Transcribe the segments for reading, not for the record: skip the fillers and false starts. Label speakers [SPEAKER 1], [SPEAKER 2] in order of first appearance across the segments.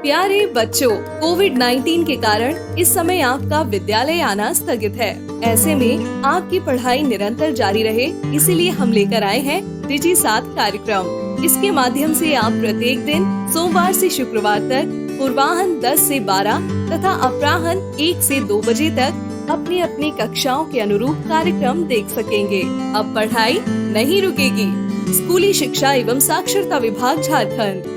[SPEAKER 1] प्यारे बच्चों, कोविड-19 के कारण इस समय आपका विद्यालय आना स्थगित है। ऐसे में आपकी पढ़ाई निरंतर जारी रहे, इसीलिए हम लेकर आए हैं डिजी साथ कार्यक्रम। इसके माध्यम से आप प्रत्येक दिन सोमवार से शुक्रवार तक पूर्वाह्न 10 से 12 तथा अपराह्न 1 से 2 बजे तक अपनी अपनी कक्षाओं के अनुरूप कार्यक्रम देख सकेंगे। अब पढ़ाई नहीं रुकेगी। स्कूली शिक्षा एवं साक्षरता विभाग झारखंड।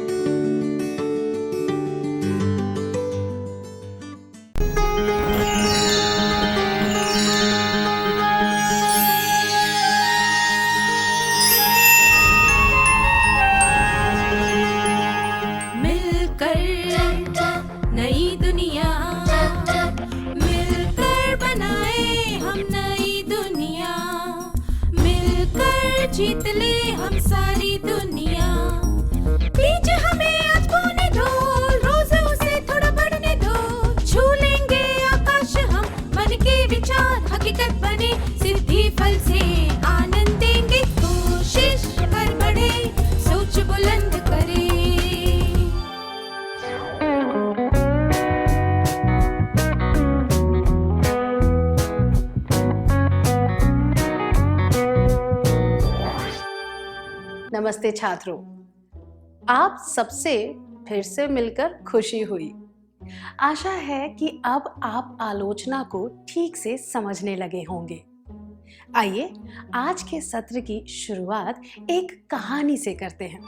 [SPEAKER 2] नई दुनिया मिलकर बनाए हम नई दुनिया, मिलकर जीत ले हम सारी दुनिया। बीच हमें आज बोने दो, रोज उसे थोड़ा बढ़ने दो। छू लेंगे आकाश हम, मन के विचार हकीकत बने। सिद्धि फल से आनंद देंगे, कोशिश कर बढ़े, सोच बुलंद करे।
[SPEAKER 3] नमस्ते छात्रों, आप सबसे फिर से मिलकर खुशी हुई। आशा है कि अब आप आलोचना को ठीक से समझने लगे होंगे। आइए आज के सत्र की शुरुआत एक कहानी से करते हैं।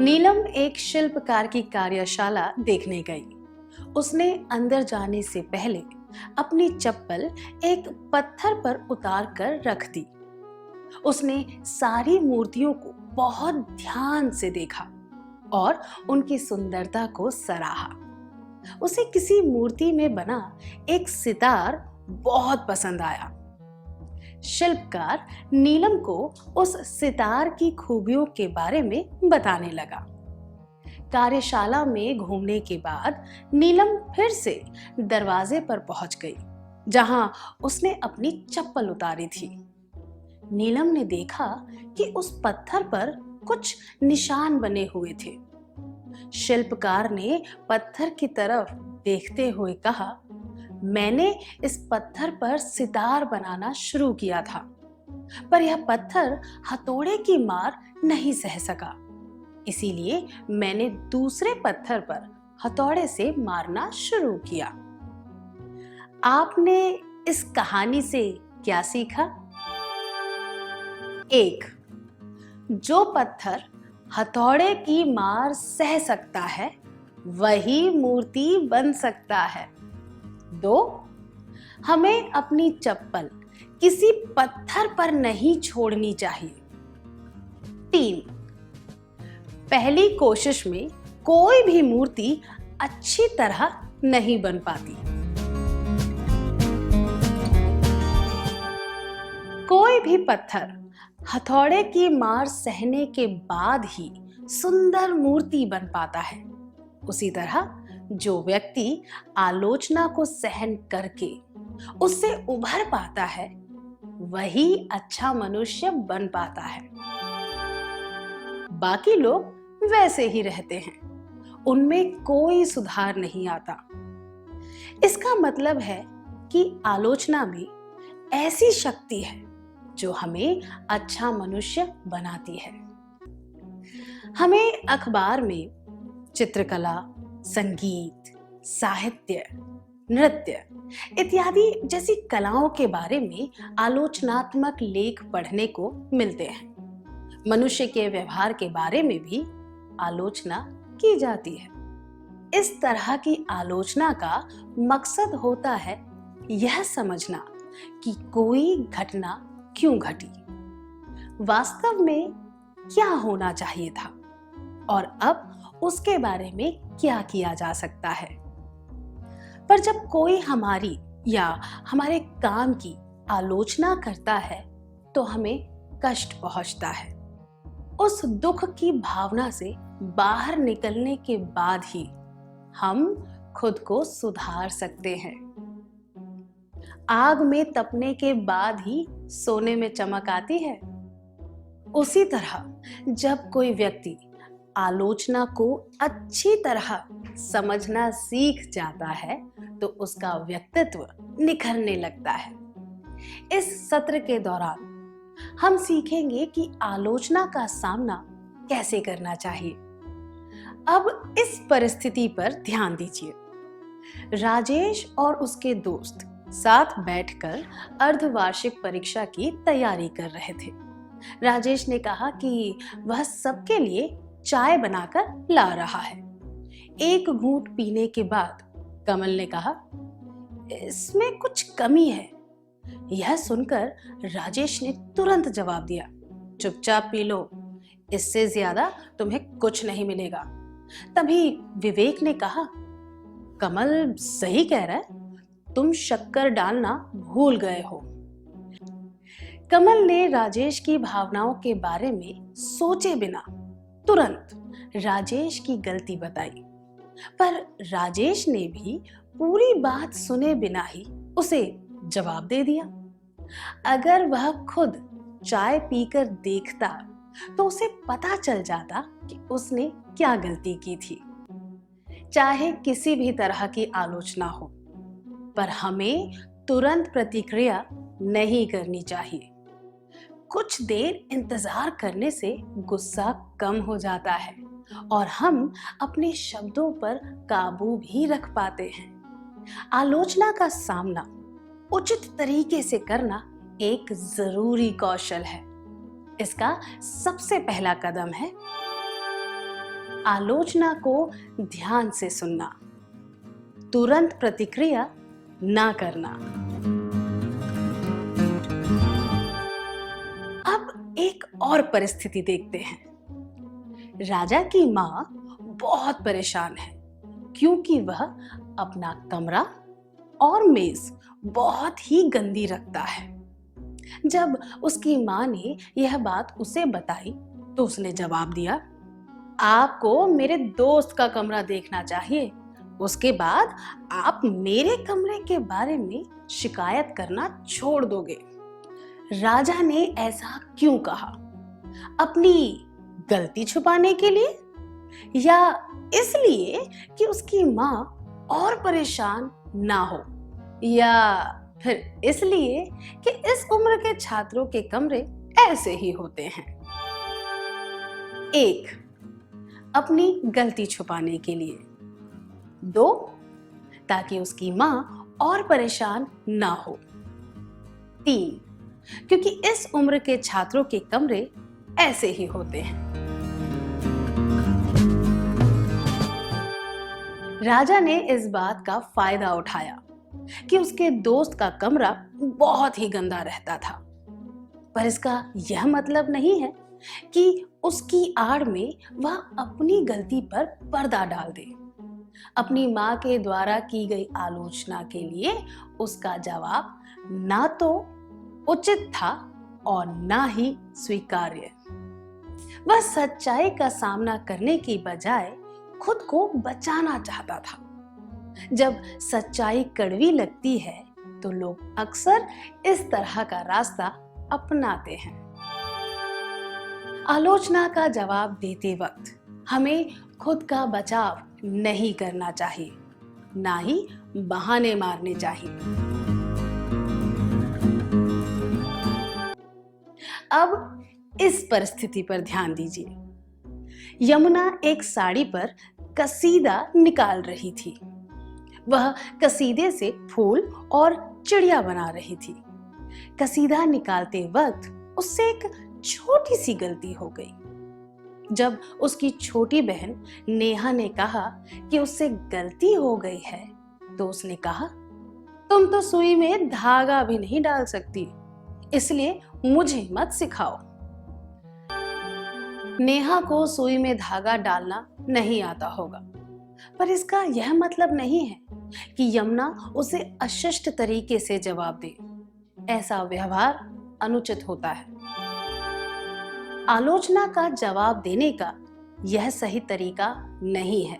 [SPEAKER 3] नीलम एक शिल्पकार की कार्यशाला देखने गई। उसने अंदर जाने से पहले अपनी चप्पल एक पत्थर पर उतार कर रख दी। उसने सारी मूर्तियों को बहुत ध्यान से देखा और उनकी सुंदरता को सराहा। उसे किसी मूर्ति में बना एक सितार बहुत पसंद आया। शिल्पकार नीलम को उस सितार की खूबियों के बारे में बताने लगा। कार्यशाला में घूमने के बाद नीलम फिर से दरवाजे पर पहुंच गई, जहां उसने अपनी चप्पल उतारी थी। नीलम ने देखा कि उस पत्थर पर कुछ निशान बने हुए थे। शिल्पकार ने पत्थर की तरफ देखते हुए कहा, मैंने इस पत्थर पर सितार बनाना शुरू किया था, पर यह पत्थर हथौड़े की मार नहीं सह सका। इसीलिए मैंने दूसरे पत्थर पर हथौड़े से मारना शुरू किया। आपने इस कहानी से क्या सीखा? 1. जो पत्थर हथौड़े की मार सह सकता है वही मूर्ति बन सकता है। 2. हमें अपनी चप्पल किसी पत्थर पर नहीं छोड़नी चाहिए। 3. पहली कोशिश में कोई भी मूर्ति अच्छी तरह नहीं बन पाती। कोई भी पत्थर हथौड़े की मार सहने के बाद ही सुंदर मूर्ति बन पाता है। उसी तरह जो व्यक्ति आलोचना को सहन करके उससे उभर पाता है वही अच्छा मनुष्य बन पाता है। बाकी लोग वैसे ही रहते हैं, उनमें कोई सुधार नहीं आता। इसका मतलब है कि आलोचना में ऐसी शक्ति है जो हमें अच्छा मनुष्य बनाती है। हमें अखबार में चित्रकला, संगीत, साहित्य, नृत्य इत्यादि जैसी कलाओं के बारे में आलोचनात्मक लेख पढ़ने को मिलते हैं। मनुष्य के व्यवहार के बारे में भी आलोचना की जाती है। इस तरह की आलोचना का मकसद होता है यह समझना कि कोई घटना क्यों घटी, वास्तव में क्या होना चाहिए था और अब उसके बारे में क्या किया जा सकता है। पर जब कोई हमारी या हमारे काम की आलोचना करता है तो हमें कष्ट पहुंचता है। उस दुख की भावना से बाहर निकलने के बाद ही हम खुद को सुधार सकते हैं। आग में तपने के बाद ही सोने में चमक आती है। उसी तरह जब कोई व्यक्ति आलोचना को अच्छी तरह समझना सीख जाता है तो उसका व्यक्तित्व निखरने लगता है। इस सत्र के दौरान हम सीखेंगे कि आलोचना का सामना कैसे करना चाहिए। अब इस परिस्थिति पर ध्यान दीजिए। राजेश और उसके दोस्त साथ बैठकर अर्धवार्षिक परीक्षा की तैयारी कर रहे थे। राजेश ने कहा कि वह सबके लिए चाय बनाकर ला रहा है। एक घूंट पीने के बाद कमल ने कहा, इसमें कुछ कमी है। यह सुनकर राजेश ने तुरंत जवाब दिया, चुपचाप पी लो, इससे ज्यादा तुम्हें कुछ नहीं मिलेगा। तभी विवेक ने कहा, कमल सही कह रहा है, तुम शक्कर डालना भूल गए हो। कमल ने राजेश की भावनाओं के बारे में सोचे बिना तुरंत राजेश की गलती बताई, पर राजेश ने भी पूरी बात सुने बिना ही उसे जवाब दे दिया। अगर वह खुद चाय पीकर देखता तो उसे पता चल जाता कि उसने क्या गलती की थी। चाहे किसी भी तरह की आलोचना हो, पर हमें तुरंत प्रतिक्रिया नहीं करनी चाहिए। कुछ देर इंतजार करने से गुस्सा कम हो जाता है और हम अपने शब्दों पर काबू भी रख पाते हैं। आलोचना का सामना उचित तरीके से करना एक जरूरी कौशल है। इसका सबसे पहला कदम है आलोचना को ध्यान से सुनना, तुरंत प्रतिक्रिया ना करना। अब एक और परिस्थिति देखते हैं। राजा की माँ बहुत परेशान है क्योंकि वह अपना कमरा और मेज बहुत ही गंदी रखता है। जब उसकी माँ ने यह बात उसे बताई तो उसने जवाब दिया, आपको मेरे दोस्त का कमरा देखना चाहिए, उसके बाद आप मेरे कमरे के बारे में शिकायत करना छोड़ दोगे। राजा ने ऐसा क्यों कहा? अपनी गलती छुपाने के लिए, या इसलिए कि उसकी माँ और परेशान ना हो, या फिर इसलिए कि इस उम्र के छात्रों के कमरे ऐसे ही होते हैं? 1. अपनी गलती छुपाने के लिए। 2. ताकि उसकी माँ और परेशान ना हो। 3. क्योंकि इस उम्र के छात्रों के कमरे ऐसे ही होते हैं। राजा ने इस बात का फायदा उठाया कि उसके दोस्त का कमरा बहुत ही गंदा रहता था, पर इसका यह मतलब नहीं है कि उसकी आड़ में वह अपनी गलती पर पर्दा डाल दे। अपनी माँ के द्वारा की गई आलोचना के लिए उसका जवाब ना तो उचित था और ना ही स्वीकार्य। वह सच्चाई का सामना करने की बजाय खुद को बचाना चाहता था। जब सच्चाई कड़वी लगती है तो लोग अक्सर इस तरह का रास्ता अपनाते हैं। आलोचना का जवाब देते वक्त हमें खुद का बचाव नहीं करना चाहिए, ना ही बहाने मारने चाहिए। अब इस परिस्थिति पर ध्यान दीजिए। यमुना एक साड़ी पर कसीदा निकाल रही थी। वह कसीदे से फूल और चिड़िया बना रही थी। कसीदा निकालते वक्त उससे एक छोटी सी गलती हो गई। जब उसकी छोटी बहन नेहा ने कहा कि उससे गलती हो गई है तो उसने कहा, तुम तो सुई में धागा भी नहीं डाल सकती, इसलिए मुझे मत सिखाओ। नेहा को सुई में धागा डालना नहीं आता होगा, पर इसका यह मतलब नहीं है कि यमुना उसे अशिष्ट तरीके से जवाब दे। ऐसा व्यवहार अनुचित होता है। आलोचना का जवाब देने का यह सही तरीका नहीं है।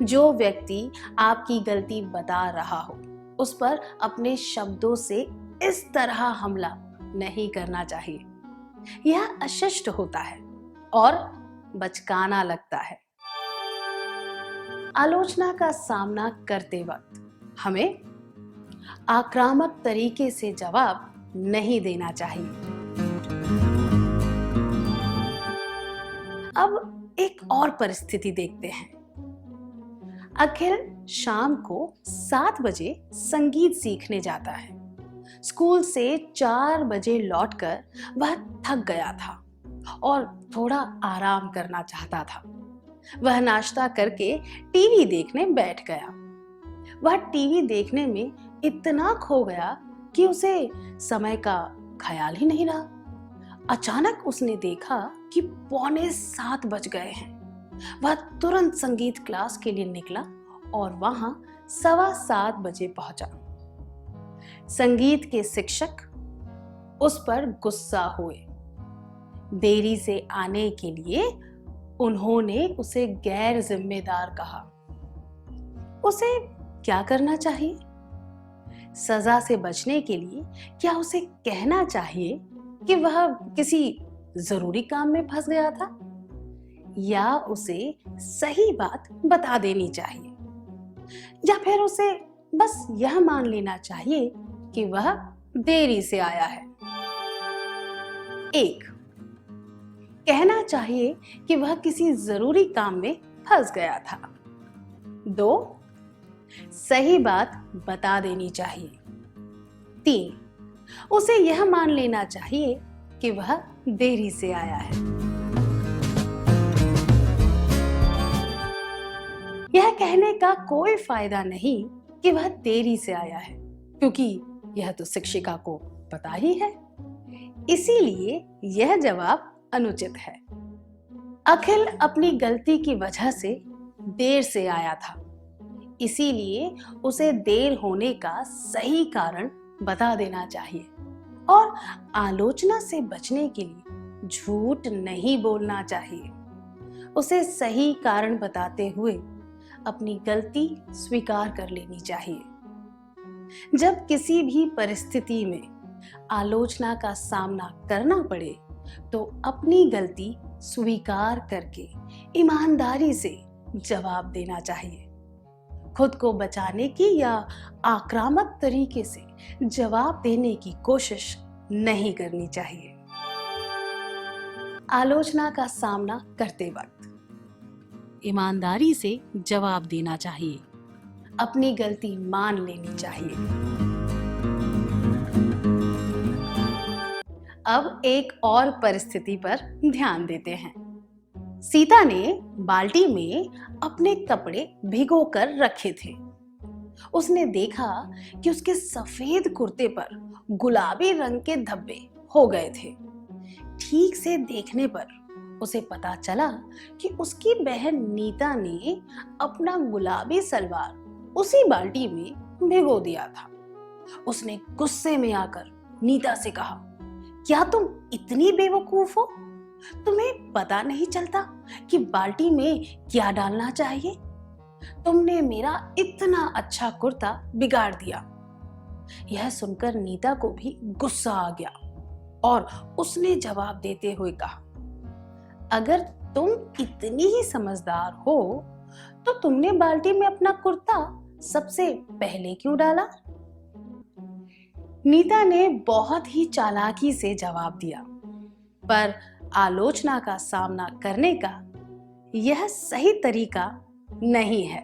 [SPEAKER 3] जो व्यक्ति आपकी गलती बता रहा हो उस पर अपने शब्दों से इस तरह हमला नहीं करना चाहिए। यह अशिष्ट होता है और बचकाना लगता है। आलोचना का सामना करते वक्त हमें आक्रामक तरीके से जवाब नहीं देना चाहिए। अब एक और परिस्थिति देखते हैं। अखिल शाम को 7 बजे संगीत सीखने जाता है। स्कूल से 4 बजे लौटकर वह थक गया था और थोड़ा आराम करना चाहता था। वह नाश्ता करके टीवी देखने बैठ गया। वह टीवी देखने में इतना खो गया कि उसे समय का ख्याल ही नहीं रहा। अचानक उसने देखा कि 6:45 बज गए हैं। वह तुरंत संगीत क्लास के लिए निकला और वहां 7:15 बजे पहुंचा। संगीत के शिक्षक उस पर गुस्सा हुए। देरी से आने के लिए उन्होंने उसे गैर जिम्मेदार कहा। उसे क्या करना चाहिए? सजा से बचने के लिए क्या उसे कहना चाहिए कि वह किसी जरूरी काम में फंस गया था, या उसे सही बात बता देनी चाहिए, या फिर उसे बस यह मान लेना चाहिए कि वह देरी से आया है? 1. कहना चाहिए कि वह किसी जरूरी काम में फंस गया था। 2. सही बात बता देनी चाहिए। 3. उसे यह मान लेना चाहिए कि वह देरी से आया है। यह कहने का कोई फायदा नहीं कि वह देरी से आया है, क्योंकि यह तो शिक्षिका को पता ही है। इसीलिए यह जवाब अनुचित है। अखिल अपनी गलती की वजह से देर से आया था, इसीलिए उसे देर होने का सही कारण बता देना चाहिए और आलोचना से बचने के लिए झूठ नहीं बोलना चाहिए। उसे सही कारण बताते हुए अपनी गलती स्वीकार कर लेनी चाहिए। जब किसी भी परिस्थिति में आलोचना का सामना करना पड़े तो अपनी गलती स्वीकार करके ईमानदारी से जवाब देना चाहिए। खुद को बचाने की या आक्रामक तरीके से जवाब देने की कोशिश नहीं करनी चाहिए। आलोचना का सामना करते वक्त ईमानदारी से जवाब देना चाहिए। अपनी गलती मान लेनी चाहिए। अब एक और परिस्थिति पर ध्यान देते हैं। सीता ने बाल्टी में अपने कपड़े भिगोकर रखे थे। उसने देखा कि उसके सफेद कुर्ते पर गुलाबी रंग के धब्बे हो गए थे। ठीक से देखने पर उसे पता चला कि उसकी बहन नीता ने अपना गुलाबी सलवार उसी बाल्टी में भिगो दिया था। उसने गुस्से में आकर नीता से कहा, क्या तुम इतनी बेवकूफ हो? तुम्हें पता नहीं चलता कि बाल्टी में क्या डालना चाहिए? तुमने मेरा इतना अच्छा कुर्ता बिगाड़ दिया। यह सुनकर नीता को भी गुस्सा आ गया और उसने जवाब देते हुए कहा, अगर तुम इतनी ही समझदार हो तो तुमने बाल्टी में अपना कुर्ता सबसे पहले क्यों डाला? नीता ने बहुत ही चालाकी से जवाब दिया, पर आलोचना का सामना करने का यह सही तरीका नहीं है।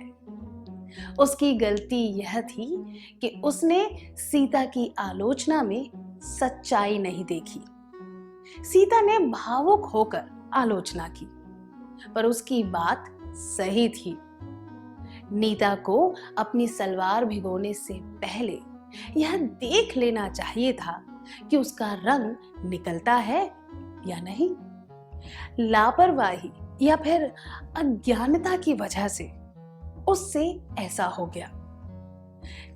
[SPEAKER 3] उसकी गलती यह थी कि उसने सीता की आलोचना में सच्चाई नहीं देखी। सीता ने भावुक होकर आलोचना की, पर उसकी बात सही थी। नीता को अपनी सलवार भिगोने से पहले यह देख लेना चाहिए था कि उसका रंग निकलता है या नहीं। लापरवाही या फिर अज्ञानता की वजह से उससे ऐसा हो गया।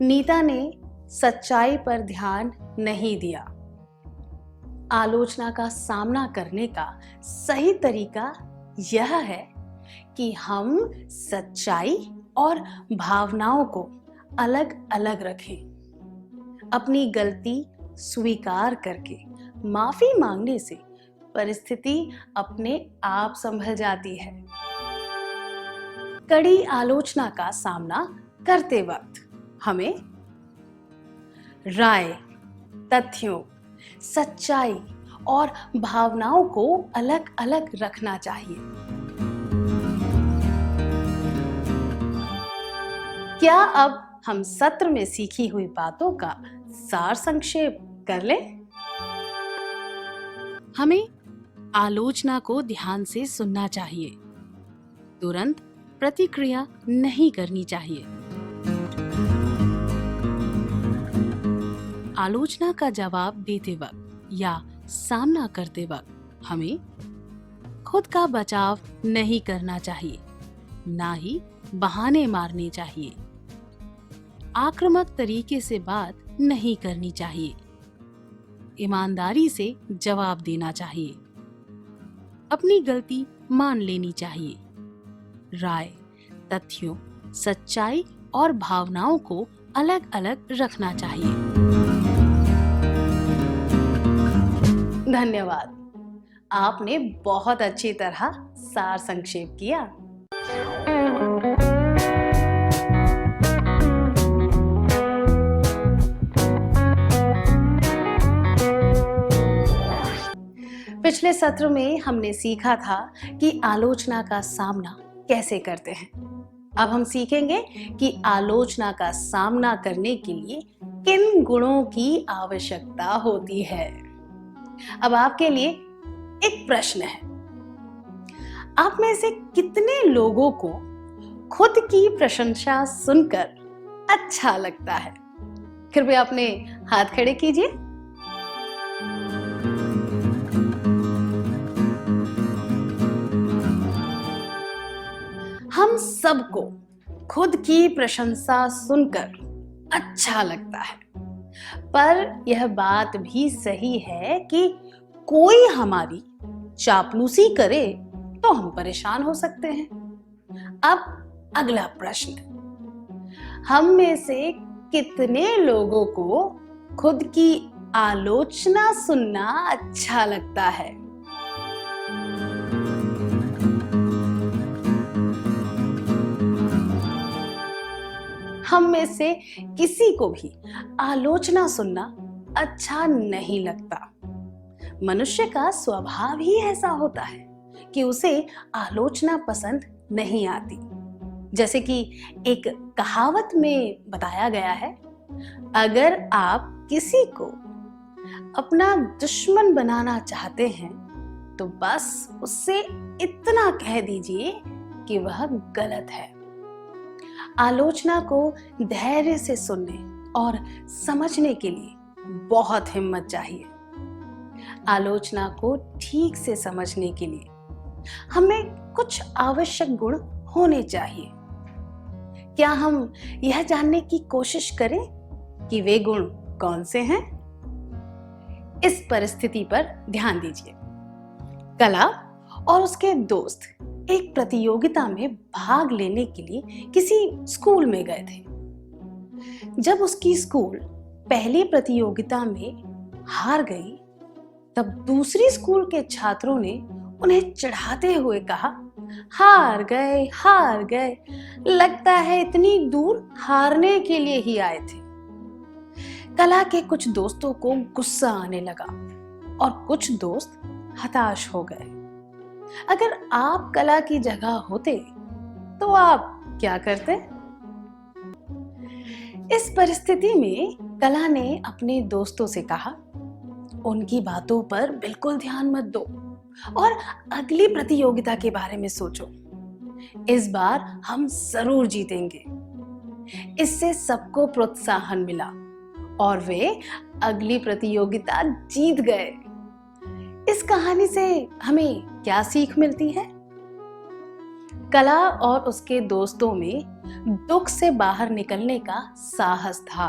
[SPEAKER 3] नीता ने सच्चाई पर ध्यान नहीं दिया। आलोचना का सामना करने का सही तरीका यह है कि हम सच्चाई और भावनाओं को अलग अलग रखें। अपनी गलती स्वीकार करके माफी मांगने से परिस्थिति अपने आप संभल जाती है। कड़ी आलोचना का सामना करते वक्त हमें राय, तथ्यों, सच्चाई और भावनाओं को अलग अलग रखना चाहिए। क्या अब हम सत्र में सीखी हुई बातों का सार संक्षेप कर लें? हमें आलोचना को ध्यान से सुनना चाहिए, तुरंत प्रतिक्रिया नहीं करनी चाहिए। आलोचना का जवाब देते वक्त या सामना करते वक्त हमें खुद का बचाव नहीं करना चाहिए, ना ही बहाने मारने चाहिए। आक्रामक तरीके से बात नहीं करनी चाहिए। ईमानदारी से जवाब देना चाहिए। अपनी गलती मान लेनी चाहिए। राय, तथ्यों, सच्चाई और भावनाओं को अलग अलग रखना चाहिए। धन्यवाद। आपने बहुत अच्छी तरह सार संक्षेप किया। पिछले सत्र में हमने सीखा था कि आलोचना का सामना कैसे करते हैं। अब हम सीखेंगे कि आलोचना का सामना करने के लिए किन गुणों की आवश्यकता होती है। अब आपके लिए एक प्रश्न है। आप में से कितने लोगों को खुद की प्रशंसा सुनकर अच्छा लगता है? कृपया अपने हाथ खड़े कीजिए। हम सबको खुद की प्रशंसा सुनकर अच्छा लगता है, पर यह बात भी सही है कि कोई हमारी चापलूसी करे तो हम परेशान हो सकते हैं। अब अगला प्रश्न, हम में से कितने लोगों को खुद की आलोचना सुनना अच्छा लगता है? हम में से किसी को भी आलोचना सुनना अच्छा नहीं लगता। मनुष्य का स्वभाव ही ऐसा होता है कि उसे आलोचना पसंद नहीं आती। जैसे कि एक कहावत में बताया गया है, अगर आप किसी को अपना दुश्मन बनाना चाहते हैं तो बस उससे इतना कह दीजिए कि वह गलत है। आलोचना को धैर्य से सुनने और समझने के लिए बहुत हिम्मत चाहिए। आलोचना को ठीक से समझने के लिए हमें कुछ आवश्यक गुण होने चाहिए। क्या हम यह जानने की कोशिश करें कि वे गुण कौन से हैं? इस परिस्थिति पर ध्यान दीजिए। कला और उसके दोस्त एक प्रतियोगिता में भाग लेने के लिए किसी स्कूल में गए थे। जब उसकी स्कूल पहली प्रतियोगिता में हार गई, तब दूसरी स्कूल के छात्रों ने उन्हें चिढ़ाते हुए कहा, हार गए, लगता है इतनी दूर हारने के लिए ही आए थे। कला के कुछ दोस्तों को गुस्सा आने लगा और कुछ दोस्त हताश हो गए। अगर आप कला की जगह होते तो आप क्या करते? इस परिस्थिति में कला ने अपने दोस्तों से कहा, उनकी बातों पर बिल्कुल ध्यान मत दो और अगली प्रतियोगिता के बारे में सोचो। इस बार हम जरूर जीतेंगे। इससे सबको प्रोत्साहन मिला और वे अगली प्रतियोगिता जीत गए। इस कहानी से हमें क्या सीख मिलती है? कला और उसके दोस्तों में दुख से बाहर निकलने का साहस था,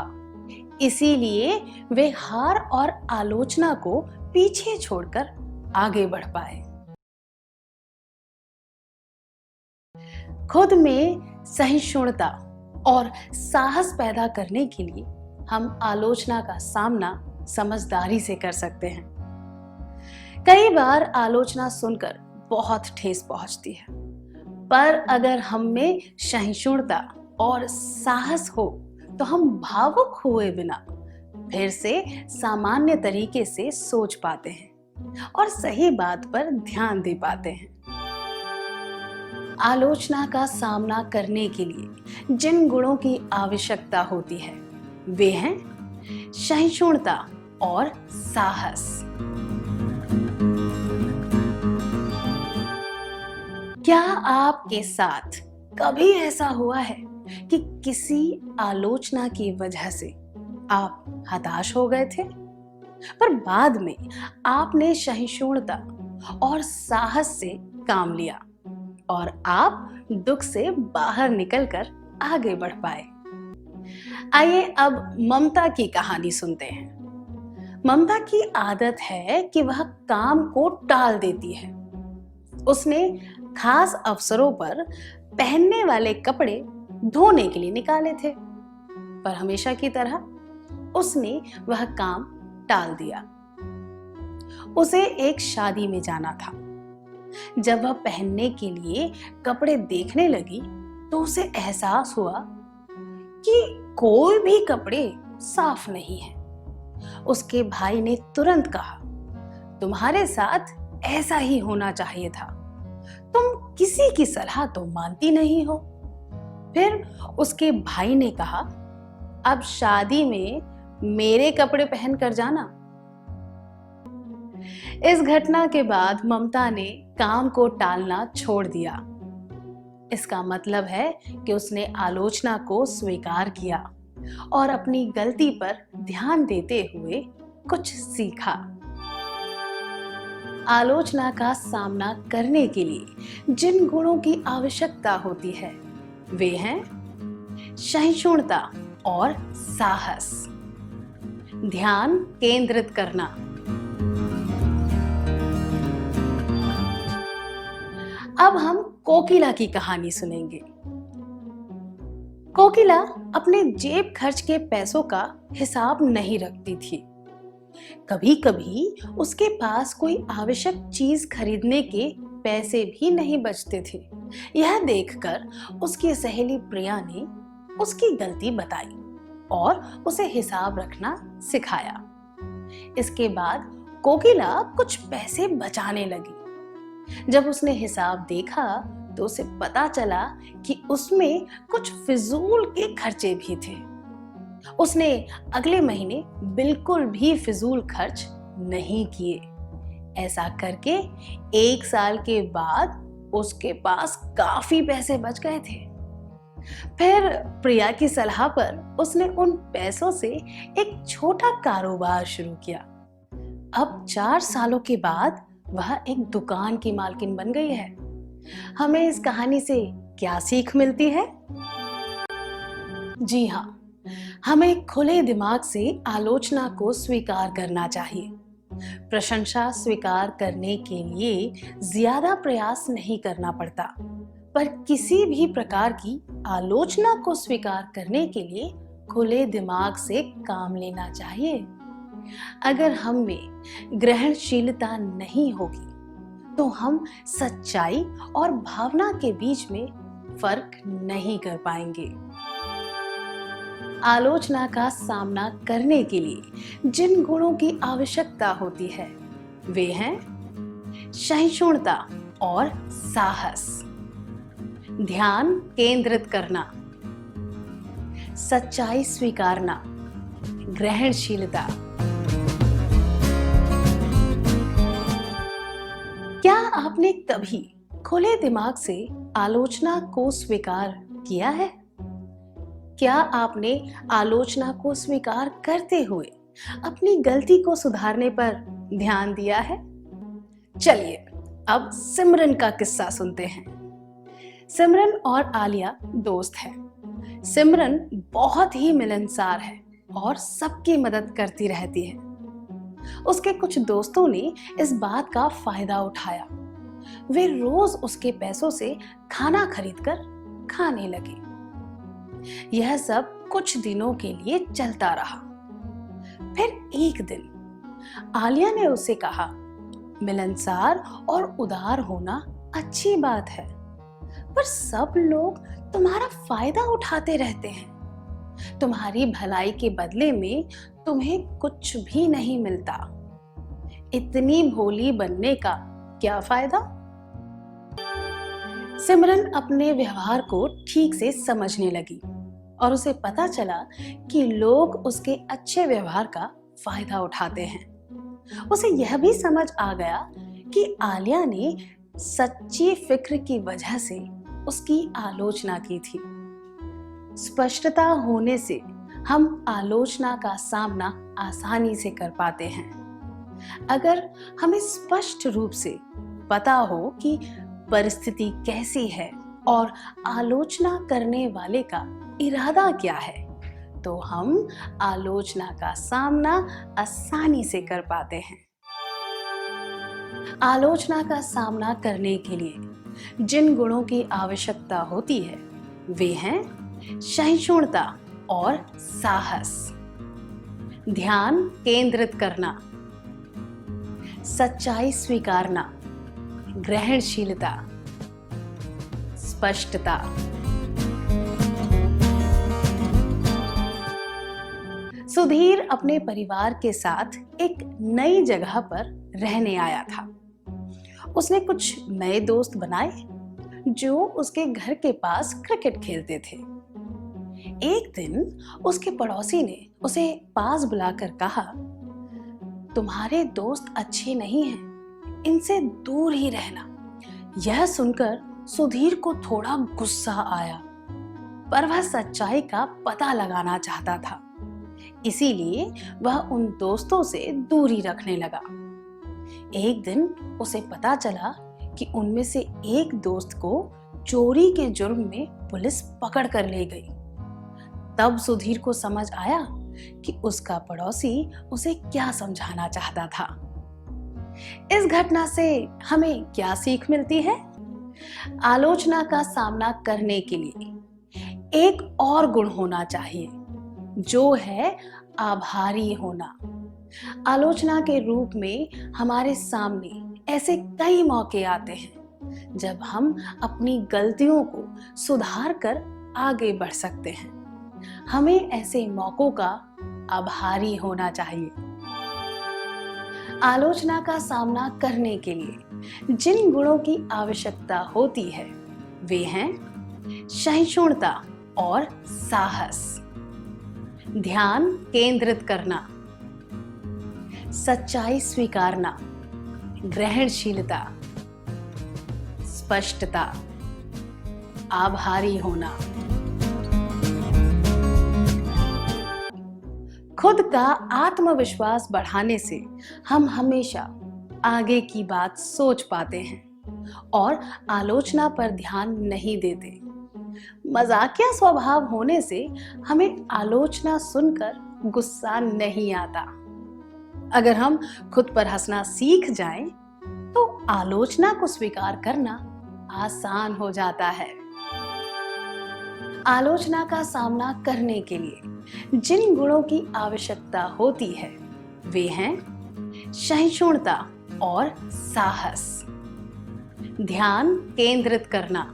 [SPEAKER 3] इसीलिए वे हार और आलोचना को पीछे छोड़कर आगे बढ़ पाए। खुद में सहिष्णुता और साहस पैदा करने के लिए हम आलोचना का सामना समझदारी से कर सकते हैं। कई बार आलोचना सुनकर बहुत ठेस पहुंचती है, पर अगर हम में सहिष्णुता और साहस हो तो हम भावुक हुए बिना फिर से सामान्य तरीके से सोच पाते हैं और सही बात पर ध्यान दे पाते हैं। आलोचना का सामना करने के लिए जिन गुणों की आवश्यकता होती है वे हैं सहिष्णुता और साहस। क्या आपके साथ कभी ऐसा हुआ है कि किसी आलोचना की वजह से आप हताश हो गए थे, पर बाद में आपने सहिष्णुता और साहस से काम लिया और आप दुख से बाहर निकलकर आगे बढ़ पाए? आइए अब ममता की कहानी सुनते हैं। ममता की आदत है कि वह काम को टाल देती है। उसने खास अवसरों पर पहनने वाले कपड़े धोने के लिए निकाले थे, पर हमेशा की तरह उसने वह काम टाल दिया। उसे एक शादी में जाना था। जब वह पहनने के लिए कपड़े देखने लगी तो उसे एहसास हुआ कि कोई भी कपड़े साफ नहीं है। उसके भाई ने तुरंत कहा, तुम्हारे साथ ऐसा ही होना चाहिए था, तुम किसी की सलाह तो मानती नहीं हो। फिर उसके भाई ने कहा, अब शादी में मेरे कपड़े पहन कर जाना। इस घटना के बाद ममता ने काम को टालना छोड़ दिया। इसका मतलब है कि उसने आलोचना को स्वीकार किया और अपनी गलती पर ध्यान देते हुए कुछ सीखा। आलोचना का सामना करने के लिए जिन गुणों की आवश्यकता होती है वे हैं सहिष्णुता और साहस। ध्यान केंद्रित करना। अब हम कोकिला की कहानी सुनेंगे। कोकिला अपने जेब खर्च के पैसों का हिसाब नहीं रखती थी। कभी कभी उसके पास कोई आवश्यक चीज खरीदने के पैसे भी नहीं बचते थे। यह देखकर उसकी सहेली प्रिया ने उसकी गलती बताई और उसे हिसाब रखना सिखाया। इसके बाद कोकिला कुछ पैसे बचाने लगी। जब उसने हिसाब देखा तो उसे पता चला कि उसमें कुछ फिजूल के खर्चे भी थे। उसने अगले महीने बिल्कुल भी फिजूल खर्च नहीं किए। ऐसा करके 1 साल के बाद उसके पास काफी पैसे बच गए थे। फिर प्रिया की सलाह पर उसने उन पैसों से एक छोटा कारोबार शुरू किया। अब 4 सालों के बाद वह एक दुकान की मालकिन बन गई है। हमें इस कहानी से क्या सीख मिलती है? जी हाँ, हमें खुले दिमाग से आलोचना को स्वीकार करना चाहिए। प्रशंसा स्वीकार करने के लिए ज्यादा प्रयास नहीं करना पड़ता, पर किसी भी प्रकार की आलोचना को स्वीकार करने के लिए खुले दिमाग से काम लेना चाहिए। अगर हम में ग्रहणशीलता नहीं होगी तो हम सच्चाई और भावना के बीच में फर्क नहीं कर पाएंगे। आलोचना का सामना करने के लिए जिन गुणों की आवश्यकता होती है वे हैं सहिष्णुता और साहस। ध्यान केंद्रित करना, सच्चाई स्वीकारना, ग्रहणशीलता। क्या आपने कभी खुले दिमाग से आलोचना को स्वीकार किया है? क्या आपने आलोचना को स्वीकार करते हुए अपनी गलती को सुधारने पर ध्यान दिया है? चलिए अब सिमरन का किस्सा सुनते हैं। सिमरन और आलिया दोस्त हैं। सिमरन बहुत ही मिलनसार है और सबकी मदद करती रहती है। उसके कुछ दोस्तों ने इस बात का फायदा उठाया। वे रोज उसके पैसों से खाना खरीदकर खाने लगे। यह सब कुछ दिनों के लिए चलता रहा। फिर एक दिन आलिया ने उसे कहा, मिलनसार और उदार होना अच्छी बात है, पर सब लोग तुम्हारा फायदा उठाते रहते हैं। तुम्हारी भलाई के बदले में तुम्हें कुछ भी नहीं मिलता। इतनी भोली बनने का क्या फायदा? सिमरन अपने व्यवहार को ठीक से समझने लगी और उसे पता चला कि लोग उसके अच्छे व्यवहार का फायदा उठाते हैं। उसे यह भी समझ आ गया कि आलिया ने सच्ची फिक्र की वजह से उसकी आलोचना की थी। स्पष्टता होने से हम आलोचना का सामना आसानी से कर पाते हैं। अगर हमें स्पष्ट रूप से पता हो कि परिस्थिति कैसी है और आलोचना करने वाले का इरादा क्या है, तो हम आलोचना का सामना आसानी से कर पाते हैं। आलोचना का सामना करने के लिए जिन गुणों की आवश्यकता होती है वे हैं सहिष्णुता और साहस, ध्यान केंद्रित करना, सच्चाई स्वीकारना, ग्रहणशीलता, स्पष्टता। सुधीर अपने परिवार के साथ एक नई जगह पर रहने आया था। उसने कुछ नए दोस्त बनाए जो उसके घर के पास क्रिकेट खेलते थे। एक दिन उसके पड़ोसी ने उसे पास बुलाकर कहा, तुम्हारे दोस्त अच्छे नहीं हैं, इनसे दूर ही रहना। यह सुनकर सुधीर को थोड़ा गुस्सा आया, पर वह सच्चाई का पता लगाना चाहता था, इसीलिए वह उन दोस्तों से दूरी रखने लगा। एक दिन उसे पता चला कि उनमें से एक दोस्त को चोरी के जुर्म में पुलिस पकड़ कर ले गई। तब सुधीर को समझ आया कि उसका पड़ोसी उसे क्या समझाना चाहता था। इस घटना से हमें क्या सीख मिलती है? आलोचना का सामना करने के लिए एक और गुण होना चाहिए, जो है आभारी होना। आलोचना के रूप में हमारे सामने ऐसे कई मौके आते हैं जब हम अपनी गलतियों को सुधार कर आगे बढ़ सकते हैं। हमें ऐसे मौकों का आभारी होना चाहिए। आलोचना का सामना करने के लिए जिन गुणों की आवश्यकता होती है वे हैं सहिष्णुता और साहस, ध्यान केंद्रित करना, सच्चाई स्वीकारना, ग्रहणशीलता, स्पष्टता, आभारी होना। खुद का आत्मविश्वास बढ़ाने से हम हमेशा आगे की बात सोच पाते हैं और आलोचना पर ध्यान नहीं देते। मजाकिया स्वभाव होने से हमें आलोचना सुनकर गुस्सा नहीं आता। अगर हम खुद पर हंसना सीख जाएं, तो आलोचना को स्वीकार करना आसान हो जाता है। आलोचना का सामना करने के लिए जिन गुणों की आवश्यकता होती है वे हैं सहिष्णुता और साहस, ध्यान केंद्रित करना,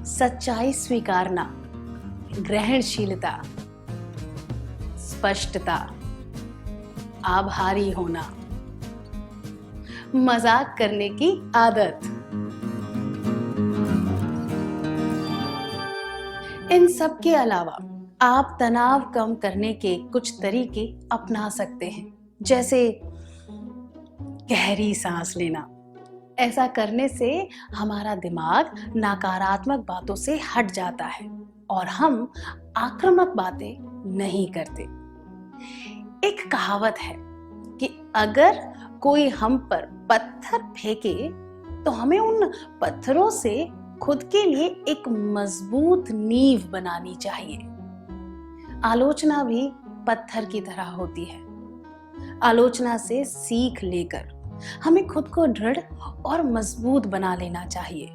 [SPEAKER 3] सच्चाई स्वीकारना, ग्रहणशीलता, स्पष्टता, आभारी होना, मजाक करने की आदत। इन सब के अलावा आप तनाव कम करने के कुछ तरीके अपना सकते हैं, जैसे गहरी सांस लेना। ऐसा करने से हमारा दिमाग नकारात्मक बातों से हट जाता है और हम आक्रामक बातें नहीं करते। एक कहावत है कि अगर कोई हम पर पत्थर फेंके तो हमें उन पत्थरों से खुद के लिए एक मजबूत नींव बनानी चाहिए। आलोचना भी पत्थर की तरह होती है। आलोचना से सीख लेकर हमें खुद को दृढ़ और मजबूत बना लेना चाहिए।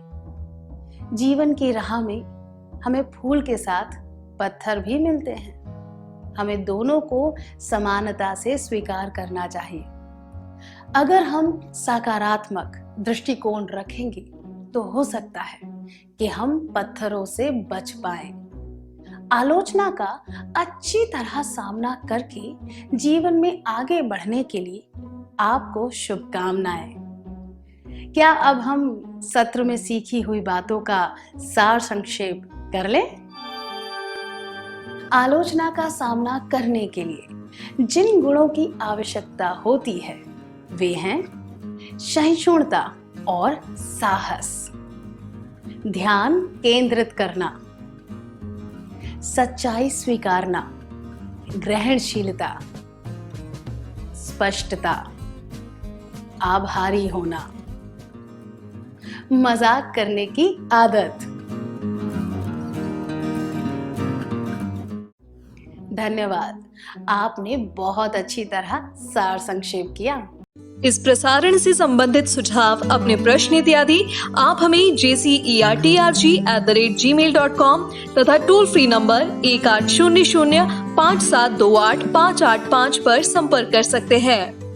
[SPEAKER 3] जीवन की राह में हमें फूल के साथ पत्थर भी मिलते हैं। हमें दोनों को समानता से स्वीकार करना चाहिए। अगर हम सकारात्मक दृष्टिकोण रखेंगे तो हो सकता है कि हम पत्थरों से बच पाएं। आलोचना का अच्छी तरह सामना करके जीवन में आगे बढ़ने के लिए आपको शुभकामनाएं। क्या अब हम सत्र में सीखी हुई बातों का सार संक्षेप कर लें? आलोचना का सामना करने के लिए जिन गुणों की आवश्यकता होती है वे हैं सहिष्णुता और साहस, ध्यान केंद्रित करना, सच्चाई स्वीकारना, ग्रहणशीलता, स्पष्टता, आभारी होना, मजाक करने की आदत। धन्यवाद, आपने बहुत अच्छी तरह सार संक्षेप किया।
[SPEAKER 1] इस प्रसारण से संबंधित सुझाव, अपने प्रश्न इत्यादि आप हमें jcerg@gmail.com तथा टोल फ्री नंबर 1800 5728 585 पर संपर्क कर सकते हैं।